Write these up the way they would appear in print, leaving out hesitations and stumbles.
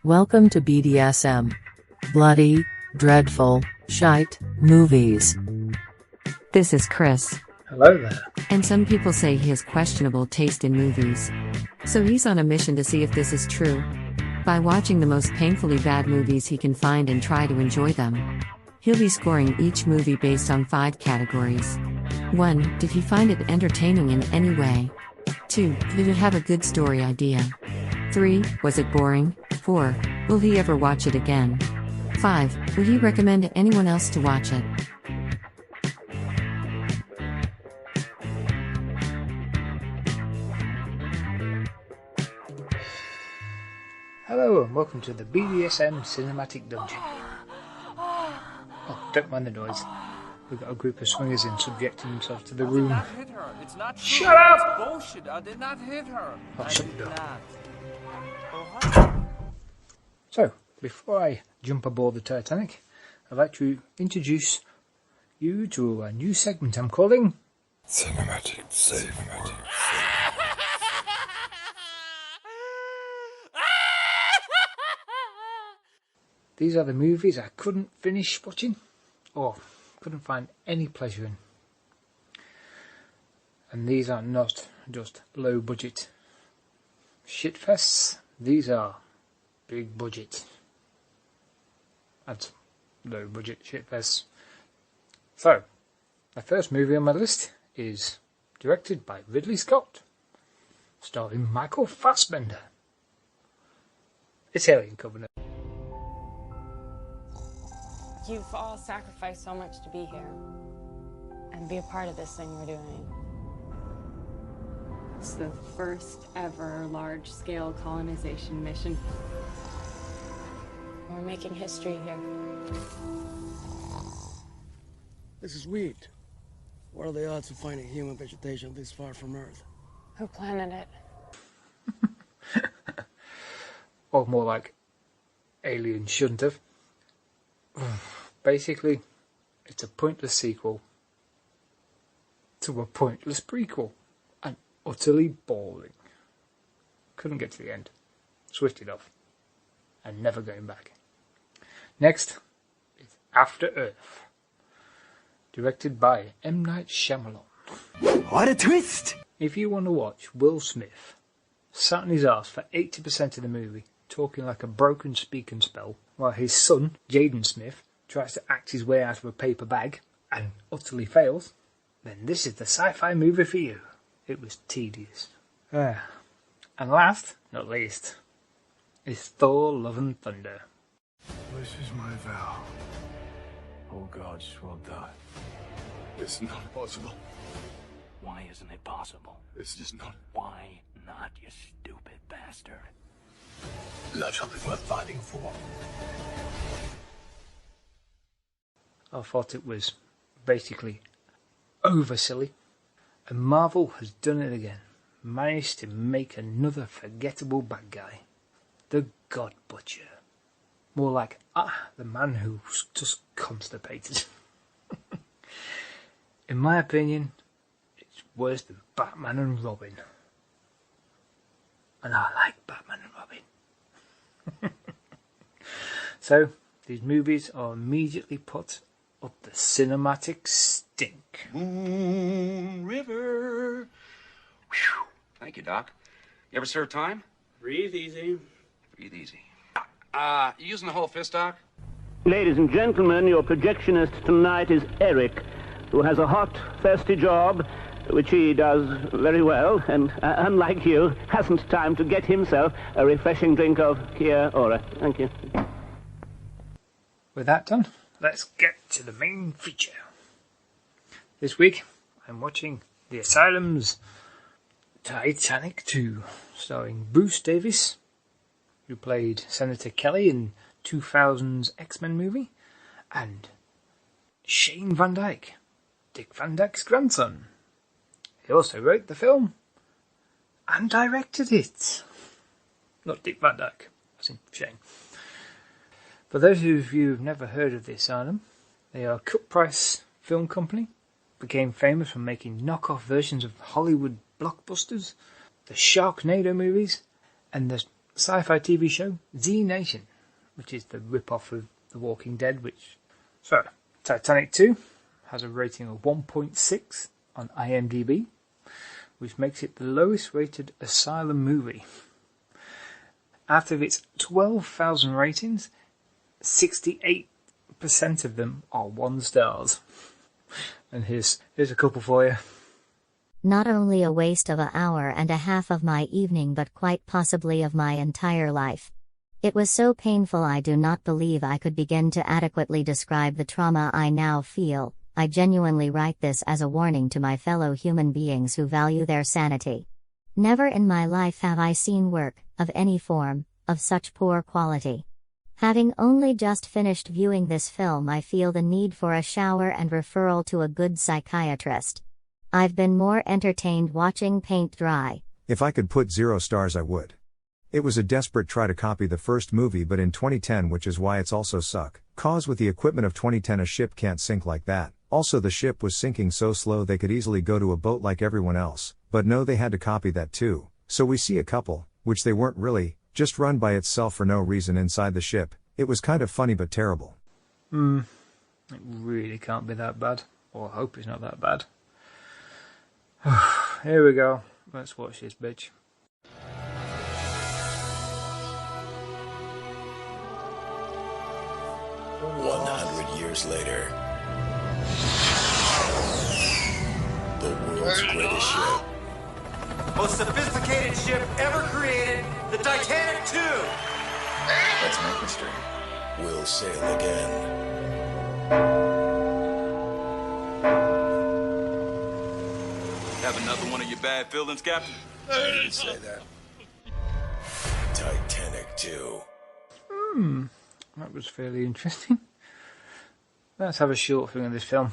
Welcome to BDSM. Bloody, dreadful, shite, movies. This is Chris. Hello there. And some people say he has questionable taste in movies. So he's on a mission to see if this is true. By watching the most painfully bad movies he can find and try to enjoy them. He'll be scoring each movie based on 5 categories. 1. Did he find it entertaining in any way? 2. Did it have a good story idea? 3. Was it boring? 4. Will he ever watch it again? 5. Would he recommend anyone else to watch it? Hello and welcome to the BDSM Cinematic Dungeon. Oh, don't mind the noise. We've got a group of swingers in subjecting themselves to the room. I did not hit her. It's not Shut up! It's bullshit. I did not hit her. Oh, shut the door. Oh, So, before I jump aboard the Titanic, I'd like to introduce you to a new segment I'm calling Cinematic Safe Word. These are the movies I couldn't finish watching or couldn't find any pleasure in. And these are not just low budget shitfests, these are big budget and low budget shitfests. So, the first movie on my list is directed by Ridley Scott, starring Michael Fassbender. It's Alien Covenant. You've all sacrificed so much to be here and be a part of this thing we're doing. It's the first ever large-scale colonization mission. We're making history here. This is weird. What are the odds of finding human vegetation this far from Earth? Who planted it? Or more like, aliens shouldn't have. Basically, it's a pointless sequel to a pointless prequel, and utterly boring. Couldn't get to the end. Switched it off. And never going back. Next is After Earth, directed by M. Night Shyamalan. What a twist! If you want to watch Will Smith sat on his arse for 80% of the movie, talking like a broken speak and spell, while his son, Jaden Smith, tries to act his way out of a paper bag and utterly fails, then this is the sci-fi movie for you. It was tedious. And last, not least, is Thor Love and Thunder. This is my vow. All gods will die. It's not possible. Why isn't it possible? It's just not. Why not, you stupid bastard? Love something worth fighting for. I thought it was basically over silly, and Marvel has done it again. Managed to make another forgettable bad guy. The God Butcher. More like, the man who's just constipated. In my opinion, it's worse than Batman and Robin. And I like Batman and Robin. So, these movies are immediately put up the cinematic stink. Moon River. Whew. Thank you, Doc. You ever serve time? Breathe easy. Breathe easy. You using the whole fist, Doc? Ladies and gentlemen, your projectionist tonight is Eric, who has a hot, thirsty job, which he does very well, and unlike you, hasn't time to get himself a refreshing drink of Kia Ora. Thank you. With that done, let's get to the main feature. This week, I'm watching the Asylum's Titanic 2, starring Bruce Davis, who played Senator Kelly in 2000's X-Men movie, and Shane Van Dyke, Dick Van Dyke's grandson. He also wrote the film and directed it. Not Dick Van Dyke, as in Shane. For those of you who've never heard of the Asylum, they are a cut-price film company, became famous for making knockoff versions of Hollywood blockbusters, the Sharknado movies, and the sci-fi TV show Z Nation, which is the rip-off of The Walking Dead, So, Titanic 2 has a rating of 1.6 on IMDb, which makes it the lowest rated Asylum movie. Out of its 12,000 ratings, 68% of them are 1 stars. And here's a couple for you. Not only a waste of an hour and a half of my evening, but quite possibly of my entire life. It was so painful I do not believe I could begin to adequately describe the trauma I now feel. I genuinely write this as a warning to my fellow human beings who value their sanity. Never in my life have I seen work, of any form, of such poor quality. Having only just finished viewing this film, I feel the need for a shower and referral to a good psychiatrist. I've been more entertained watching paint dry. If I could put 0 stars, I would. It was a desperate try to copy the first movie, but in 2010, which is why it's also suck. Cause with the equipment of 2010 a ship can't sink like that. Also the ship was sinking so slow they could easily go to a boat like everyone else, but no, they had to copy that too. So we see a couple, which they weren't really, just run by itself for no reason inside the ship. It was kind of funny but terrible. It really can't be that bad. Or I hope it's not that bad. Here we go. Let's watch this bitch. 100 years later, the world's greatest ship. Most sophisticated ship ever created, the Titanic 2. Let's make history. Will sail again. Have another one of your bad feelings, Captain? I didn't say that. Titanic 2. That was fairly interesting. Let's have a short thing of this film.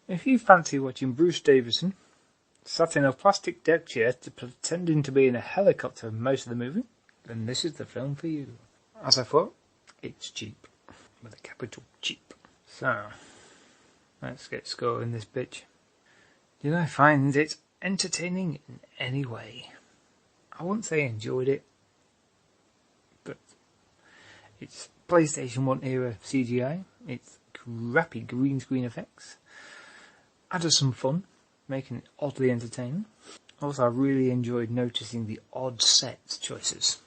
If you fancy watching Bruce Davison sat in a plastic deck chair pretending to be in a helicopter most of the movie, then this is the film for you. As I thought, it's cheap. With a capital cheap. So, let's get scoring this bitch. Did I find it entertaining in any way? I wouldn't say I enjoyed it, but it's PlayStation 1 era CGI, it's crappy green screen effects, added some fun, making it oddly entertaining. Also, I really enjoyed noticing the odd set choices.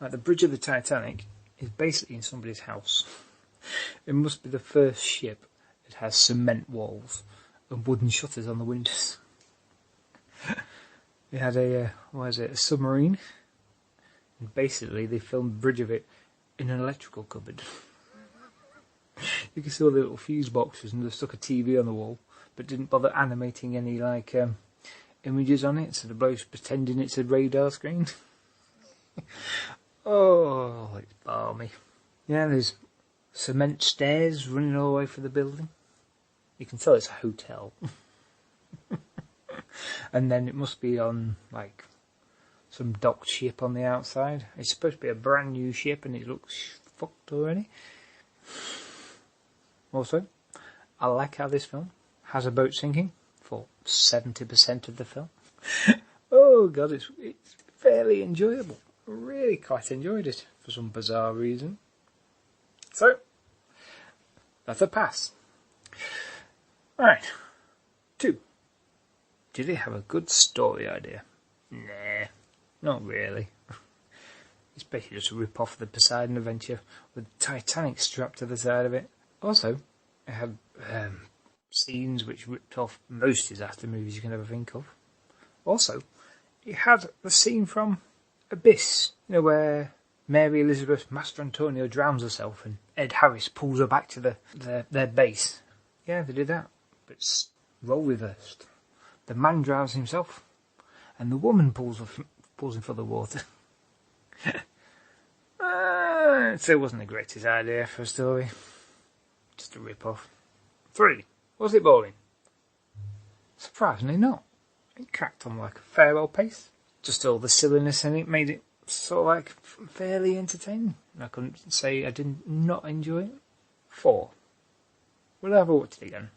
Like the bridge of the Titanic is basically in somebody's house. It must be the first ship that has cement walls and wooden shutters on the windows. They had a submarine, and basically they filmed the bridge of it in an electrical cupboard. You can see all the little fuse boxes, and they stuck a TV on the wall, but didn't bother animating any images on it, so the bloke's pretending it's a radar screen. Oh, it's balmy. Yeah, there's cement stairs running all the way through the building. You can tell it's a hotel. And then it must be on, some docked ship on the outside. It's supposed to be a brand new ship and it looks fucked already. Also, I like how this film has a boat sinking for 70% of the film. Oh god, it's fairly enjoyable. I really quite enjoyed it for some bizarre reason. So, that's a pass. Right. 2. Did it have a good story idea? Nah, not really. It's basically just a rip-off of the Poseidon Adventure with Titanic strapped to the side of it. Also, it had scenes which ripped off most disaster movies you can ever think of. Also, it had the scene from Abyss, where Mary Elizabeth Mastrantonio drowns herself and Ed Harris pulls her back to their base. Yeah, they did that, but it's role reversed. The man drowns himself, and the woman pulls him for the water. So it wasn't the greatest idea for a story. Just a rip-off. 3. Was it boring? Surprisingly not. It cracked on a fair old pace. Just all the silliness in it made it sort of fairly entertaining. I couldn't say I did not enjoy it. 4. Would I ever watch it again?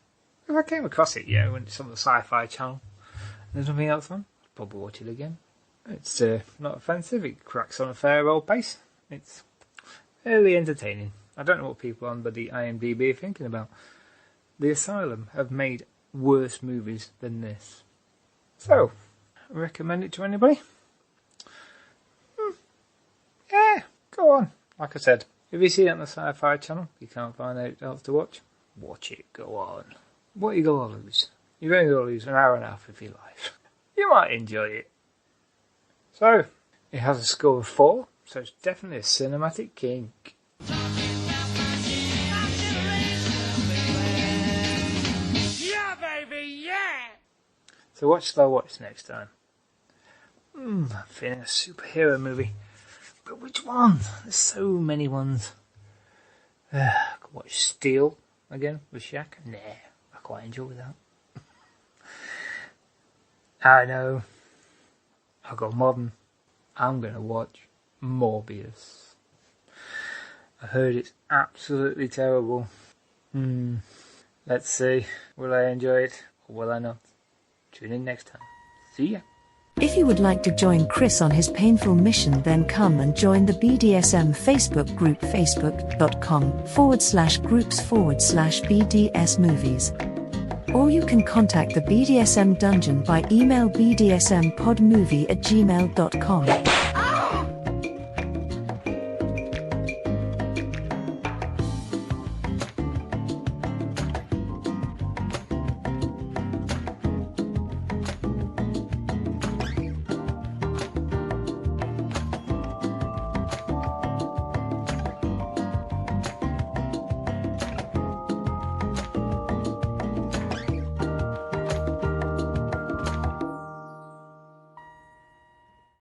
If I came across it, when it's on the Sci-Fi channel and there's nothing else on, I'd probably watch it again. It's not offensive, it cracks on a fair old pace. It's fairly entertaining. I don't know what people on the IMDb are thinking about. The Asylum have made worse movies than this. So, recommend it to anybody? Yeah, go on. Like I said, if you see it on the Sci-Fi Channel, you can't find anything else to watch, watch it, go on. What are you going to lose? You're only going to lose an hour and a half of your life. You might enjoy it. So, it has a score of 4, so it's definitely a cinematic kink. Yeah, baby, yeah! So what should I watch next time? I'm feeling a superhero movie. But which one? There's so many ones. I could watch Steel again with Shaq. Nah, I quite enjoy that. I know. I'll go modern. I'm going to watch Morbius. I heard it's absolutely terrible. Let's see. Will I enjoy it or will I not? Tune in next time. See ya. If you would like to join Chris on his painful mission, then come and join the BDSM Facebook group, facebook.com/groups/BDS movies. Or you can contact the BDSM Dungeon by email bdsmpodmovie@gmail.com.